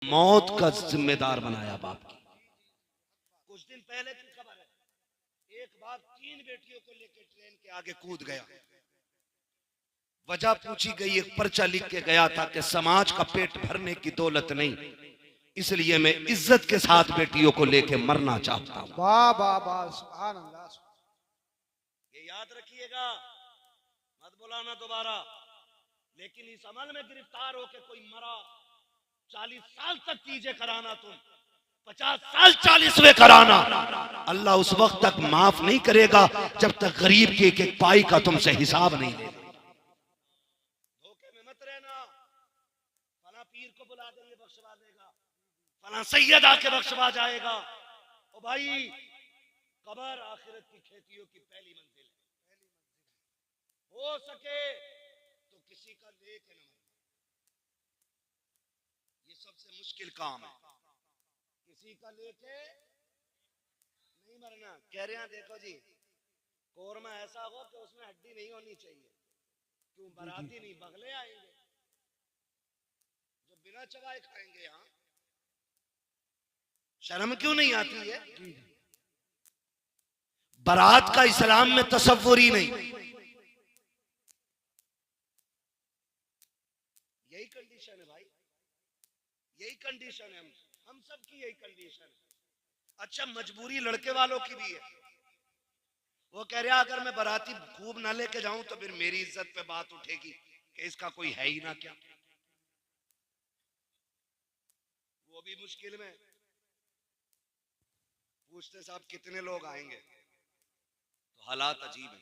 मौत का जिम्मेदार बनाया बाप की। कुछ दिन पहले की खबर है, एक बाप 3 बेटियों को लेकर ट्रेन के आगे कूद गया। वजह पूछी गई, एक पर्चा लिख के गया था कि समाज का पेट भरने की दौलत नहीं, इसलिए मैं इज्जत के साथ बेटियों को लेके मरना चाहता हूं। वाह वाह वाह, सुभान अल्लाह। ये याद रखिएगा, मत बुलाना दोबारा। लेकिन इस अमल में गिरफ्तार होके कोई मरा, 40 साल तक चीजें कराना, तुम 50 साल 40वें कराना, अल्लाह उस वक्त तक माफ नहीं करेगा जब तक गरीब की एक एक पाई का तुमसे हिसाब नहीं ले। धोखे में मत रहना, फला पीर को बुला देंगे बख्शवा देगा, फला सैयद आके बख्शवा जाएगा। ओ भाई, कब्र आखिरत की खेतियों की पहली मंजिल है। हो सके तो किसी का लेके न मरना, ये सबसे मुश्किल काम है। किसी का लेके नहीं मरना। कह रहे हैं देखो जी, कोरमा ऐसा हो कि उसमें हड्डी नहीं होनी चाहिए। क्यों बाराती नहीं, बगले आएंगे जो बिना चबाए खाएंगे। यहाँ शर्म क्यों नहीं आती है? बारात का इस्लाम में तसव्वुर ही नहीं। यही कंडीशन है भाई, यही कंडीशन है, हम सब की यही कंडीशन है। अच्छा, मजबूरी लड़के वालों की भी है। वो कह रहा अगर मैं बाराती खूब ना लेके जाऊं तो फिर मेरी इज्जत पे बात उठेगी कि इसका कोई है ही ना क्या। वो भी मुश्किल में पूछते साहब कितने लोग आएंगे, तो हालात अजीब है,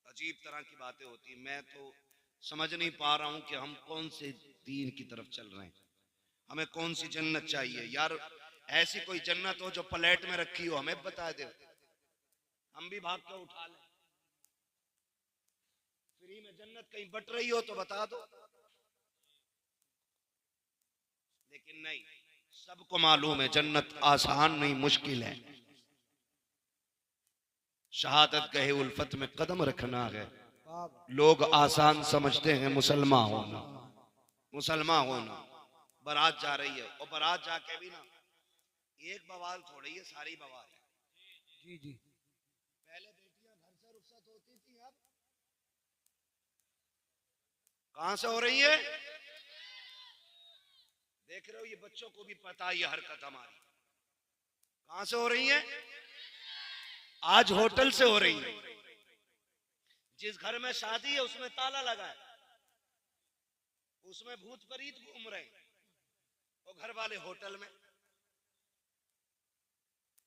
अजीब तरह की बातें होती। मैं तो समझ नहीं पा रहा हूं कि हम कौन से दीन की तरफ चल रहे हैं, हमें कौन सी जन्नत चाहिए। यार ऐसी कोई जन्नत हो जो प्लेट में रखी हो, हमें बता दे, हम भी भाग कर उठा लें। फ्री में जन्नत कहीं बट रही हो तो बता दो। लेकिन नहीं, सबको मालूम है जन्नत आसान नहीं, मुश्किल है। शहादत गहे उल्फत में कदम रखना है। लोग आसान समझते हैं मुसलमान होना, मुसलमान होना। बारात जा रही है और बारात जाके भी ना एक बवाल थोड़ी है, सारी बवाल है। जी जी, पहले बेटियां घर से रुखसत होती थी, अब कहां से हो रही है? देख रहे हो, ये बच्चों को भी पता है ये हरकत हमारी कहां से हो रही है। आज होटल से हो रही है। जिस घर में शादी है उसमें ताला लगा है, उसमें भूत प्रीत घूम रहे हैं, और घर वाले होटल में।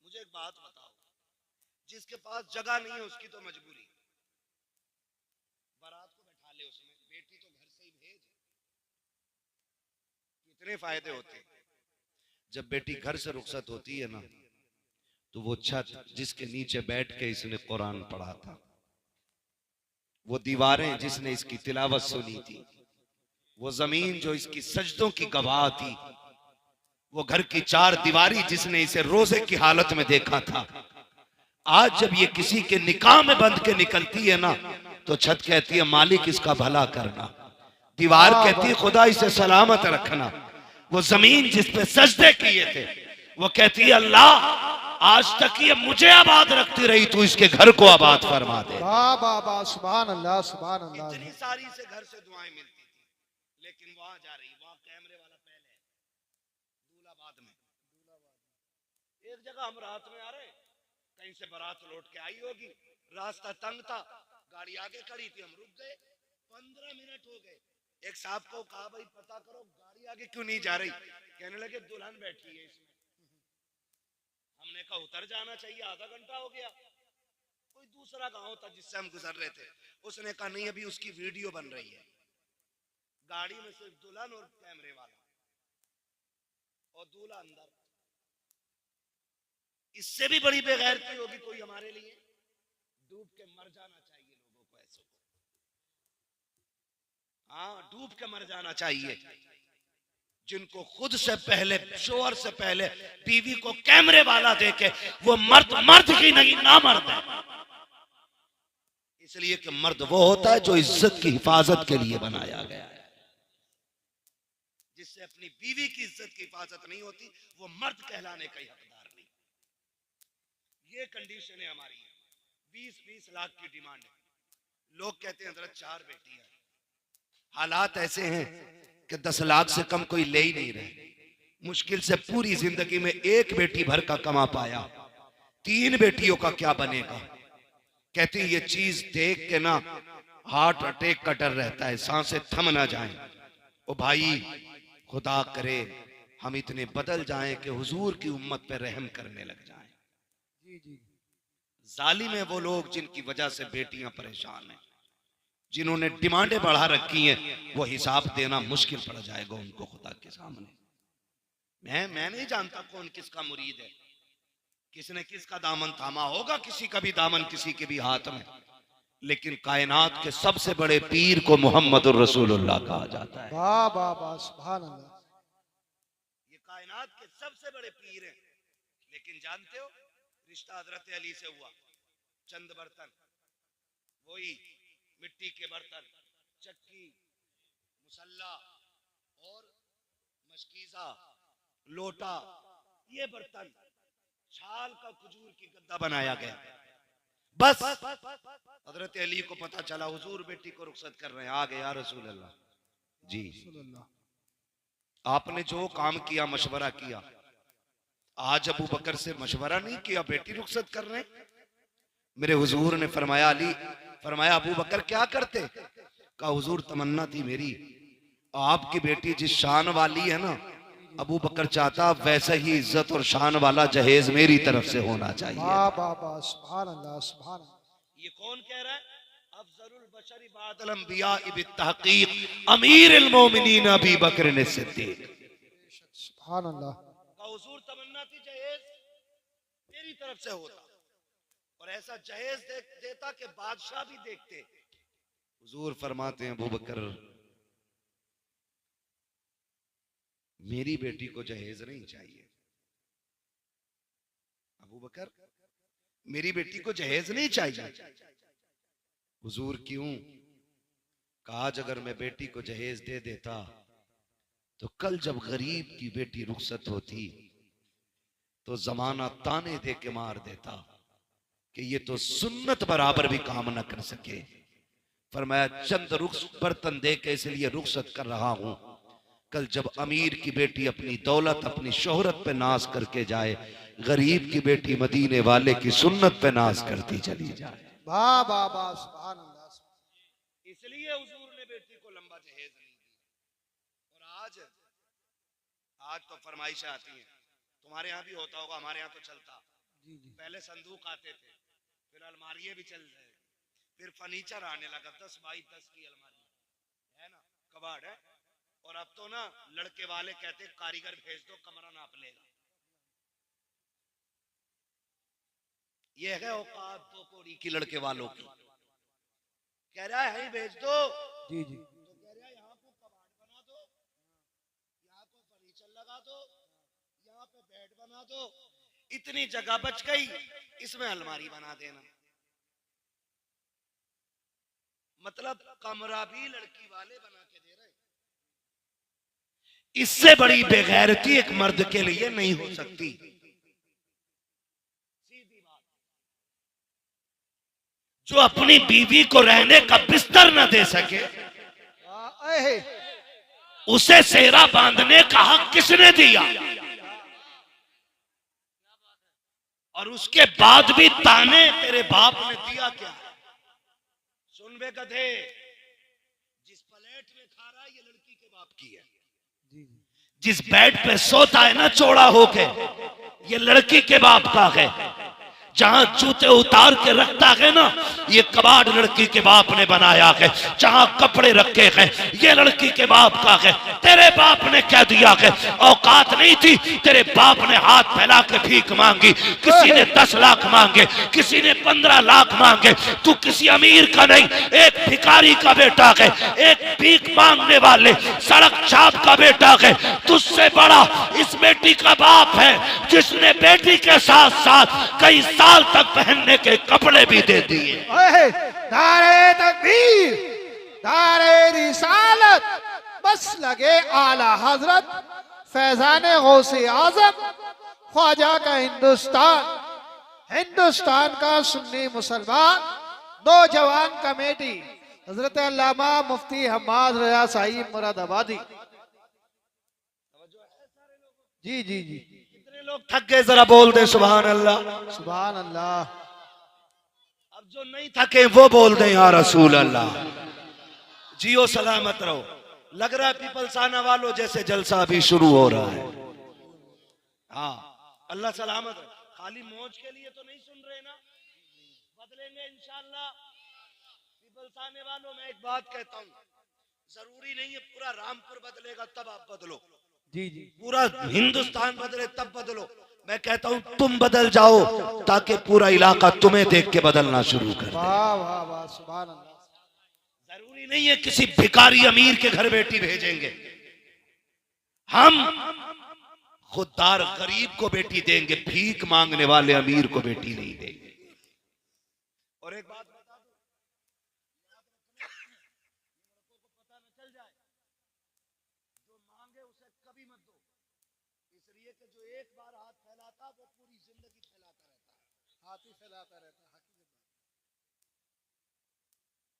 मुझे एक बात बताओ, जिसके पास जगह नहीं है उसकी तो मजबूरी, बारात को बैठा ले उसमें, बेटी तो घर से ही भेज। कितने फायदे होते हैं। जब बेटी घर से रुखसत होती है ना, तो वो छत जिसके नीचे बैठ के इसने कुरान पढ़ा था, वो दीवारें जिसने इसकी तिलावत सुनी थी, वो जमीन जो इसकी सजदों की गवाह थी, वो घर की 4 दीवारी जिसने इसे रोजे की हालत में देखा था, आज जब ये किसी के निकाह में बंध के निकलती है ना, तो छत कहती है मालिक इसका भला करना, दीवार कहती है खुदा इसे सलामत रखना, वो जमीन जिस पे सजदे किए थे वो कहती है अल्लाह आज तक ये मुझे आबाद रखती रही, तू इसके घर को आबाद फरमा दे। वाह वाह वाह, सुभान अल्लाह सुभान अल्लाह। इतनी सारी से घर से दुआएं मिलती थी, लेकिन वहां जा रही, वहां कैमरे वाला पहले है, दूलाबाद में। एक जगह हम रात में आ रहे, कहीं से बारात लौट के आई होगी, रास्ता तंग था, गाड़ी आगे खड़ी थी, हम रुक गए, 15 मिनट हो गए। एक साहब को कहा भाई पता करो गाड़ी आगे क्यों नहीं जा रही, कहने लगे दुल्हन बैठी है इसमें। हमने कहा उतर जाना चाहिए, आधा घंटा हो गया। कोई दूसरा गांव था जिससे हम गुजर रहे थे, उसने कहा नहीं अभी उसकी वीडियो बन रही है। गाड़ी में सिर्फ दुल्हन और कैमरे वाला, और दूल्हा अंदर। इससे भी बड़ी बेगैरती होगी कोई हमारे लिए? डूब के मर जाना चाहिए लोगों को, ऐसे। हाँ, डूब के मर जाना चाहिए। जिनको खुद से पहले, शोहर से पहले बीवी को कैमरे वाला देके, वो मर्द मर्द ही नहीं ना मर्द है। इसलिए कि मर्द वो होता है जो इज्जत की हिफाजत के लिए बनाया गया है, जिससे अपनी बीवी की इज्जत की हिफाजत नहीं होती, वो मर्द कहलाने का ही हकदार नहीं। ये कंडीशन है हमारी। 20-20 लाख की डिमांड है। लोग कहते हैं हजरत 4 बेटी है। हालात ऐसे हैं कि 10 लाख से कम कोई ले ही नहीं रहे। मुश्किल से पूरी जिंदगी में 1 बेटी भर का कमा पाया, 3 बेटियों का क्या बनेगा। कहती ये चीज देख के ना हार्ट अटैक का डर रहता है, सांसें थम ना जाएं। ओ भाई, खुदा करे हम इतने बदल जाएं कि हुजूर की उम्मत पे रहम करने लग जाएं। जी जी। जालिम है वो लोग जिनकी वजह से बेटियां परेशान हैं, जिन्होंने डिमांडें बढ़ा रखी हैं, वो हिसाब देना मुश्किल पड़ जाएगा उनको खुदा के सामने। मैं नहीं जानता कौन किसका मुरीद है, किसने किसका दामन थामा होगा, किसी का भी दामन किसी के भी हाथ में, लेकिन कायनात के सबसे बड़े पीर को मोहम्मदुर रसूलुल्लाह कहा जाता है। वाह वाह वाह, सुभान अल्लाह। ये कायनात के सबसे बड़े पीर हैं। लेकिन जानते हो रिश्ता हजरत अली से हुआ। चंद बर्तन, वही मिट्टी के बर्तन, चक्की, मुसल्ला और मशकीजा, लोटा, ये बर्तन, छाल का खजूर की गद्दा बनाया गया। बस हजरत अली को पता चला हुजूर बेटी को रुखसत कर रहे हैं। आ गए या रसूल अल्लाह जी। आपने जो काम किया, मशवरा किया, आज अबू बकर से मशवरा नहीं किया, बेटी रुखसत कर रहे हैं। मेरे हुजूर ने फरमाया अली, फरमाया अबू बकर क्या करते? कहा हुजूर तमन्ना थी मेरी, आपकी बेटी जिस शान वाली है ना, अबू बकर चाहता वैसा ही इज्जत और शान वाला जहेज मेरी तरफ से होना चाहिए। वाह वाह वाह, सुभान अल्लाह सुभान अल्लाह। ये कौन कह रहा है? अफजलुल बशरी बादल अंबिया बित्तहकीक अमीरुल मोमिनीन अबू बकर ने सिद्दीक। सुभान अल्लाह। हुजूर तमन्ना थी जहेज मेरी तरफ से होता, और ऐसा जहेज देता कि बादशाह भी देखते। हुजूर फरमाते हैं अबू बकर मेरी बेटी को जहेज नहीं चाहिए। अबू बकर मेरी बेटी को जहेज नहीं चाहिए। हुजूर क्यों? कहा आज अगर मैं बेटी को जहेज दे देता तो कल जब गरीब की बेटी रुखसत होती तो जमाना ताने दे के मार देता कि ये तो सुन्नत बराबर भी काम न कर सके। फरमाया चंद बर्तन दे के इसलिए रुखसत कर रहा हूं, कल जब अमीर की बेटी अपनी दौलत अपनी शोहरत पे नाज करके जाए, गरीब की बेटी मदीने वाले की सुन्नत पे नाज करती चली जाए। वाह वाह वाह, सुभान अल्लाह। इसलिए हुजूर ने बेटी को लंबा जहेज नहीं दी। और आज तो फरमाइशें आती हैं, तुम्हारे यहाँ भी होता होगा, हमारे यहाँ तो चलता। पहले संदूक आते थे, फिर अलमारियां भी चल रहे, फिर फर्नीचर आने लगा, 10 बाई 10 की अलमारी है ना, कबाड़ है। और अब तो ना लड़के वाले कहते कारीगर भेज दो, कमरा नाप लेगा। ये है औकात 2 कौड़ी की लड़के वालों की। कह रहा है ही भेज दो जी जी। तो कह रहा है यहाँ को कबाड़ बना दो, यहाँ को फर्नीचर लगा दो, यहाँ पे बेड बना दो, इतनी जगह बच गई, इसमें अलमारी बना देना। मतलब कमरा भी लड़की वाले बना के दे रहे। इससे बड़ी बेगैरती एक मर्द के लिए नहीं हो सकती। सीधी बात। जो अपनी बीवी को रहने का बिस्तर न दे सके, उसे सेहरा बांधने का हक किसने दिया? और उसके बाद भी ताने तेरे बाप ने दिया क्या? सुन बे गधे, जिस प्लेट में खा रहा है ये लड़की के बाप की है, जिस बेड पे सोता है ना चौड़ा होके, ये लड़की के बाप का है। जहां जूते उतार के रखता है ना, ये कबाड़ लड़की के बाप ने बनाया है। जहां कपड़े रखे हैं, ये लड़की के बाप का है। तेरे बाप ने कह दिया है, औकात नहीं थी, तेरे बाप ने हाथ फैला के भीख मांगी। किसी ने 10 लाख मांगे, किसी ने 15 लाख मांगे। तू किसी अमीर का नहीं, एक भिखारी का बेटा है, एक भीख मांगने वाले सड़क छाप का बेटा है। तुझसे बड़ा इस बेटी का बाप है, जिसने बेटी के साथ साथ कई साल तक पहनने के कपड़े भी दे दिए। नारे तकबीर, नारे रिसालत, बस लगे आला हजरत फैजान गौसे आजम ख्वाजा का हिंदुस्तान, हिंदुस्तान का सुन्नी मुसलमान नौजवान कमेटी हजरत अल्लामा मुफ्ती हम्माद रजा साहिब मुरादाबादी। जी जी जी, कितने लोग थक गए जरा बोल दे सुभान अल्लाह। सुभान अल्लाह। अब जो नहीं थके वो बोल दे या रसूल अल्लाह। जियो सलामत रहो। लग रहा है पीपलसाना वालों जैसे जलसा अभी शुरू हो रहा है। हाँ अल्लाह सलामत रहे। खाली मौज के लिए तो नहीं सुन रहे ना, बदलेंगे इंशाअल्लाह। पीपलसाने वालों में एक बात कहता हूँ, जरूरी नहीं है पूरा रामपुर बदलेगा तब आप बदलो, जी जी, पूरा हिंदुस्तान बदले तब बदलो। मैं कहता हूँ तुम बदल जाओ ताकि पूरा इलाका तुम्हें देख के बदलना शुरू कर दे। वाह वाह वाह, सुभान अल्लाह। जरूरी नहीं है किसी भिखारी अमीर के घर बेटी भेजेंगे, हम खुददार गरीब को बेटी देंगे, भीख मांगने वाले अमीर को बेटी नहीं देंगे। और एक बात बता दो, पता न चल जाए, जो मांगे उसे कभी मत दो, इसलिए कि जो एक बार हाथ फैलाता वो पूरी जिंदगी फैलाता रहता है, हाथ ही फैलाता रहता है।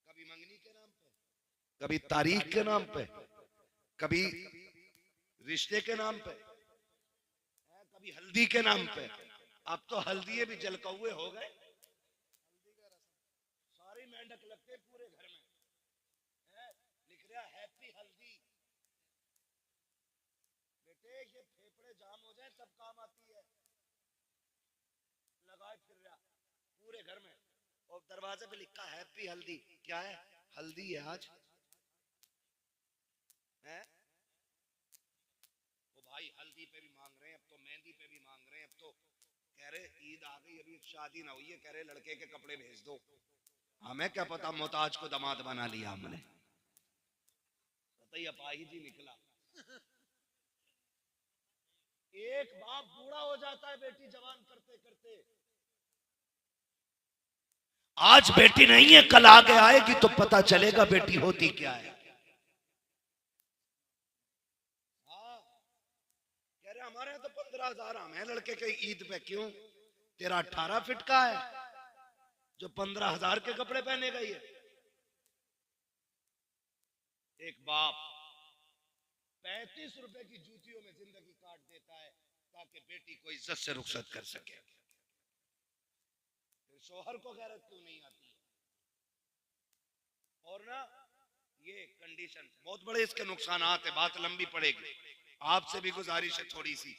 कभी मंगनी के नाम पे, कभी तारीख के नाम पे, कभी रिश्ते के नाम पे, कभी हल्दी के नाम पे। अब तो हल्दी भी जलकौए हो गए, सारी मेंढक लगते पूरे घर में, लिख रहा हैप्पी हल्दी। बेटे ये फेफड़े जाम हो जाए तब काम आती है, लगाए फिर रहा पूरे घर में, और दरवाजे पे लिखा हैप्पी हल्दी। क्या है? हल्दी है आज है। वो भाई हल्दी पे भी मांग रहे हैं, अब तो मेहंदी पे भी मांग रहे हैं, अब तो कह रहे ईद आ गई अभी शादी ना हुई है, कह रहे लड़के के कपड़े भेज दो। हमें क्या पता मोहताज को दामाद बना लिया हमने, बताइए अपाही जी निकला। एक बाप बूढ़ा हो जाता है बेटी जवान करते करते। आज बेटी नहीं है, कल आगे आएगी तो पता चलेगा बेटी होती क्या है। कह रहे हमारे यहाँ तो 15,000 हम है लड़के के ईद पे, क्यों? तेरा 18 फीट का है जो 15,000 के कपड़े पहने गई है। एक बाप 35 रुपए की जूतियों में जिंदगी काट देता है ताकि बेटी को इज्जत से रुखसत कर सके। शोहर को गैरत क्यों नहीं आती? और ना ये कंडीशन बहुत बड़े इसके नुकसानात है, बात लंबी पड़ेगी। आपसे भी गुजारिश है थोड़ी सी,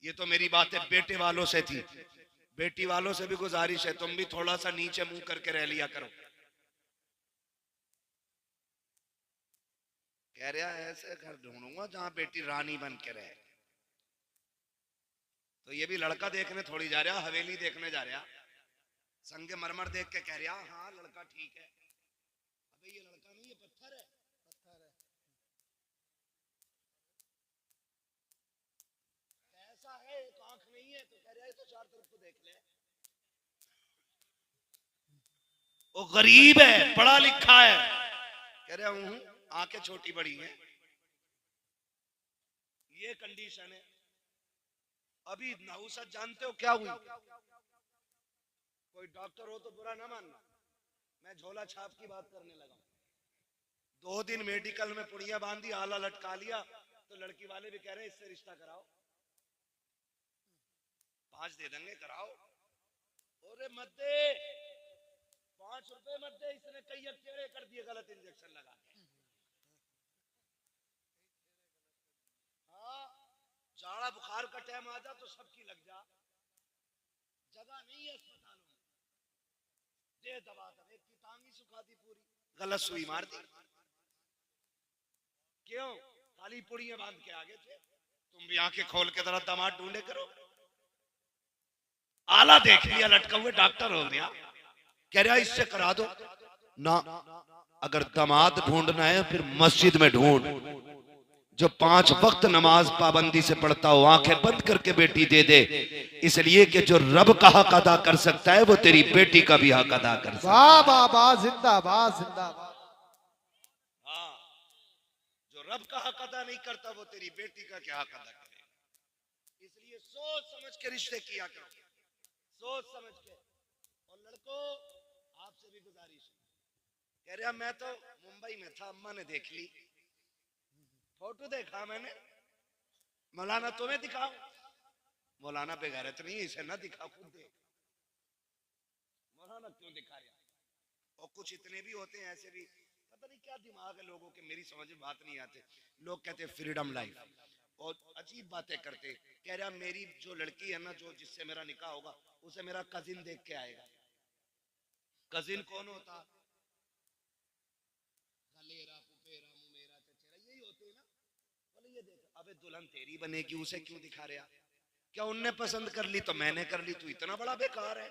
ये तो मेरी बातें बेटे वालों से थी, बेटी वालों से भी गुजारिश है तुम भी थोड़ा सा नीचे मुंह करके रह लिया करो। कह रहा है ऐसे घर ढूंढूंगा जहां बेटी रानी बन के रहे। तो ये भी लड़का देखने थोड़ी जा रहा, हवेली देखने जा रहा, संगे मरमर देख के कह रहा हाँ लड़का ठीक है। अबे ये लड़का नहीं, ये पत्थर है, पत्थर है। ऐसा है एक आंख नहीं है तो कह रहा है तो चार तरफ को देख ले। वो गरीब है, पढ़ा लिखा है, कह रहा हूं आंखें छोटी बड़ी हैं। ये कंडीशन है। अभी नहुसत जानते हो क्या हुई? कोई डॉक्टर हो तो बुरा ना मानना, मैं झोला छाप की बात करने लगा। 2 दिन मेडिकल में पुड़िया बांधी, आला लटका लिया, तो लड़की वाले भी कह रहे हैं इससे रिश्ता कराओ, 5 दे देंगे कराओ। अरे मत दे, 5 रुपए मत दे, इसने कई टेढ़े कर दिए गलत इंजेक्शन लगा के। हाँ जाड़ा बुखार का टाइम आ जा तो सबकी लग जा, जगह नहीं है अस्पतालों में, दे दबा दे, एक की टांग ही सुखा दी पूरी, गलत सुई मार दी। क्यों? खाली पुड़ियां बांध के आगे थे, तुम भी आंखें खोल के जरा दामाद ढूंढे करो। आला देख लिया लटका हुए, डॉक्टर हो गया, कह रहा इससे करा दो ना। अगर दामाद ढूंढना है फिर मस्जिद में ढूंढ, जो 5 वक्त नमाज पाबंदी से पढ़ता हो, आंखें बंद करके बेटी दे दे, इसलिए कि जो रब का हक अदा कर सकता है वो तेरी बेटी का भी हक अदा कर सकता है। वाह वाह वाह, जिंदाबाद जिंदाबाद। हाँ, जो रब का हक अदा नहीं करता, वो तेरी बेटी का क्या हक अदा करे। इसलिए सोच समझ के रिश्ते किया करो, सोच समझ के। और लड़कों, आपसे भी गुजारिश है। कह रहा मैं तो मुंबई में था, अम्मा ने देख ली, फोटो देखा मैंने, मौलाना तुम्हें दिखाओ। मौलाना बेगैरत नहीं, इसे ना दिखा, खुद देख। मौलाना क्यों दिखा रहा? और कुछ इतने भी होते हैं ऐसे भी, पता नहीं क्या दिमाग है लोगों के, मेरी समझ में बात नहीं आते। लोग कहते हैं फ्रीडम लाइफ, और अजीब बातें करते। कह रहा मेरी जो लड़की है ना, जो जिससे मेरा निकाह होगा, उसे मेरा कजिन देख के आएगा। कजिन कौन होता? खलेरा, फुफेरा, मुमेरा, चचेरा, यही होते हैं ना। बोले ये देख, अबे दुल्हन तेरी बनेगी, उसे क्यों दिखा रहा? क्या उनने पसंद कर ली तो मैंने कर ली, तू इतना बड़ा बेकार है?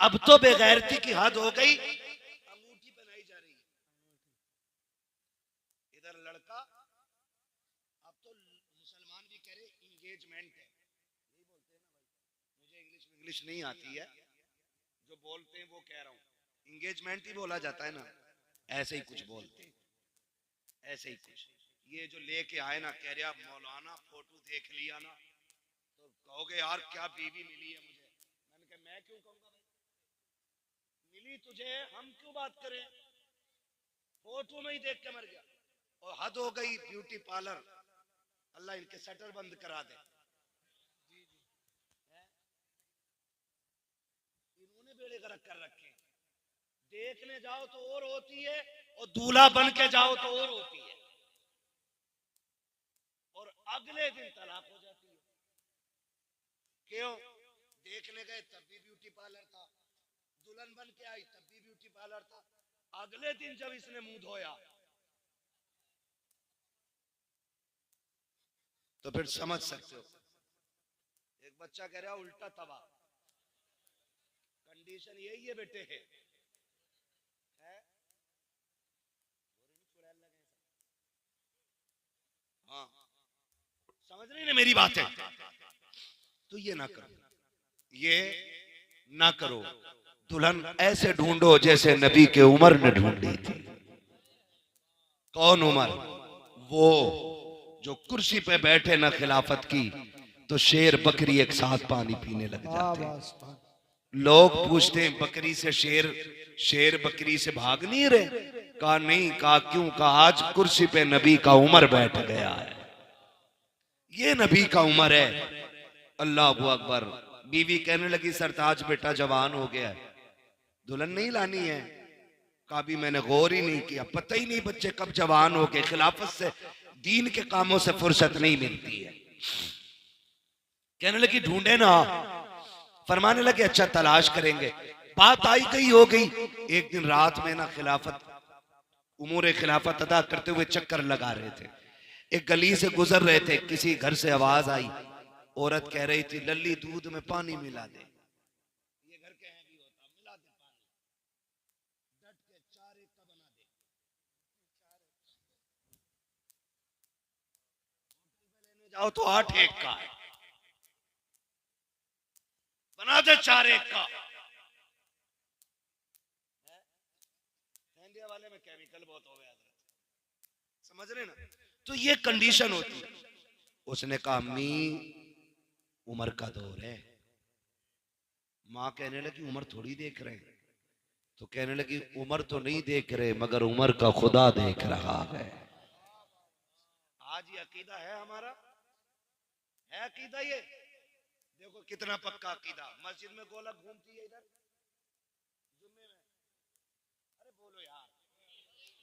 अब तो बेगैरती की हद हो गई, अंगूठी पहनाई जा रही है। इधर लड़का, अब तो मुसलमान भी कह रहे इंगेजमेंट है, यही बोलते हैं ना भाई, मुझे इंग्लिश नहीं आती है, जो बोलते हैं वो कह रहा हूं, इंगेजमेंट ही बोला जाता है ना, ऐसे ही कुछ बोलते हैं, ऐसे ही कुछ। ये जो लेके आए ना, कह रहा मौलाना फोटो देख लिया ना तो कहोगे यार क्या बीवी मिली है मुझे। मैंने कहा मैं क्यों कहूंगा भाई, मिली तुझे, हम क्यों बात करें, फोटो में ही देख के मर गया। और हद हो गई, ब्यूटी पार्लर, अल्लाह इनके शटर बंद करा दे। इन्होंने बेड़े गर्क कर रखे हैं। देखने जाओ तो और होती है, और दूल्हा बन के जाओ तो और होती है, और अगले दिन तलाक हो जाती है। क्यों? देखने गए तब भी ब्यूटी पार्लर था, दुल्हन बन के आई तब भी ब्यूटी पार्लर था, अगले दिन जब इसने मुंह धोया तो फिर समझ सकते हो। एक बच्चा कह रहा उल्टा तवा, कंडीशन यही है बेटे है? हाँ, समझ रही ना मेरी बात है? तो ये ना करो, ये ना करो। दुल्हन ऐसे ढूंढो जैसे नबी के उमर ने ढूंढी थी। कौन उमर? वो जो कुर्सी पे बैठे ना खिलाफत की तो शेर बकरी एक साथ पानी पीने लग जाते। लोग पूछते हैं बकरी से शेर, शेर बकरी से भाग नहीं रहे? कहा नहीं। कहा क्यों? कहा आज कुर्सी पे नबी का उमर बैठ गया है, ये नबी का उमर है। अल्लाह अकबर। बीवी कहने लगी सरताज बेटा जवान हो गया है, दुल्हन नहीं लानी है? कहा भी मैंने गौर ही नहीं किया, पता ही नहीं बच्चे कब जवान हो गए, खिलाफत से दीन के कामों से फुर्सत नहीं मिलती है। कहने लगी ढूंढे ना, फरमाने लगे अच्छा तलाश करेंगे। बात आई गई हो गई। एक दिन रात में ना खिलाफत, उमूर खिलाफत अदा करते हुए चक्कर लगा रहे थे, एक गली से गुजर रहे थे, किसी घर से आवाज आई, औरत कह रही थी लल्ली दूध में पानी मिला दे। ये घर के हैं भी होता, मिला दे पानी, डट के 4 एक का बना दे। लेने जाओ तो 8 एक का है, बना दे 4 एक का। इंडिया वाले में केमिकल बहुत हो गया, समझ रहे ना? तो ये कंडीशन होती है। उसने कहा अम्मी उम्र का दौर है। माँ कहने लगी उम्र थोड़ी देख रहे हैं। तो कहने लगी उम्र तो नहीं देख रहे मगर उम्र का खुदा देख रहा है। आज ये अकीदा है हमारा, है अकीदा ये? देखो कितना पक्का अकीदा। मस्जिद में गोलक घूमती है इधर जुम्मे में, अरे बोलो यार,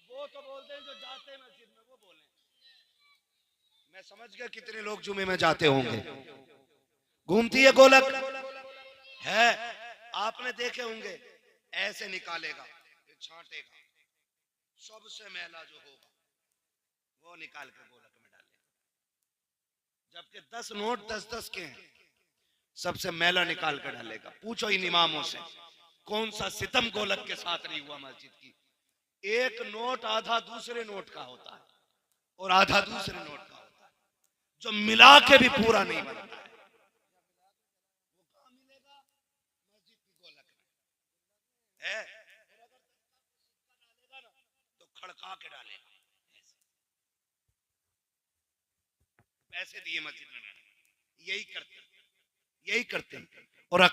वो तो बोलते हैं जो जाते हैं मस्जिद में, वो बोले। मैं समझ गया कितने लोग जुम्मे में जाते होंगे। घूमती है गोलक, है आपने देखे होंगे, ऐसे निकालेगा, छांटेगा, सबसे मैला जो होगा वो निकाल के गोलक में डालेगा। जबकि 10 नोट 10-10 के हैं, सबसे मैला निकाल कर डालेगा। पूछो इन इमामों से कौन सा सितम गोलक के साथ नहीं हुआ मस्जिद की। एक नोट आधा दूसरे नोट का होता है और आधा दूसरे नोट का होता है, जो मिला के भी पूरा नहीं बनता है। वो कहां मिलेगा? मस्जिद की गोलक में है। और अगर 10 का डालेगा ना लटका के डालेगा, पैसे दिए मस्जिद में मैंने, यही करते हैं।